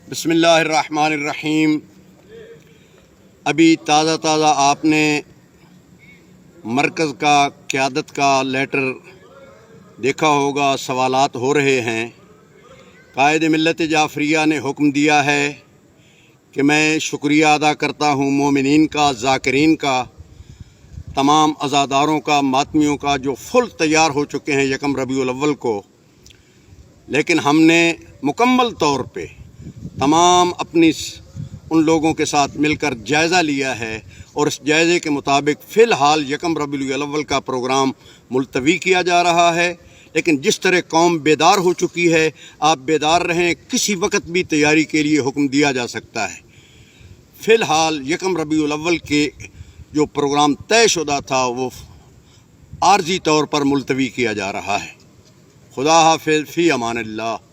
बिस्मिल्लाहिर्रहमानिर्रहीम। अभी ताज़ा आपने मरकज़ का क़यादत का लेटर देखा होगा। सवालात हो रहे हैं। कायद मिल्लत जाफ़रिया ने हुक्म दिया है कि मैं शुक्रिया अदा करता हूँ मोमिनीन का, ज़ाकिरीन का, तमाम अज़ादारों का, मातमियों का जो फुल तैयार हो चुके हैं यकम रबीउल अव्वल को। लेकिन हमने मुकम्मल तौर पे तमाम अपनी उन लोगों के साथ मिलकर जायज़ा लिया है और इस जायज़े के मुताबिक फ़िलहाल यकम रबीउल अव्वल का प्रोग्राम मुलतवी किया जा रहा है। लेकिन जिस तरह कौम बेदार हो चुकी है, आप बेदार रहें, किसी वक्त भी तैयारी के लिए हुक्म दिया जा सकता है। फ़िलहाल यकम रबीउल अव्वल के जो प्रोग्राम तयशुदा था वो आर्जी तौर पर मुलतवी किया जा रहा है। खुदा हाफ़िज़, फ़ी अमानिल्लाह।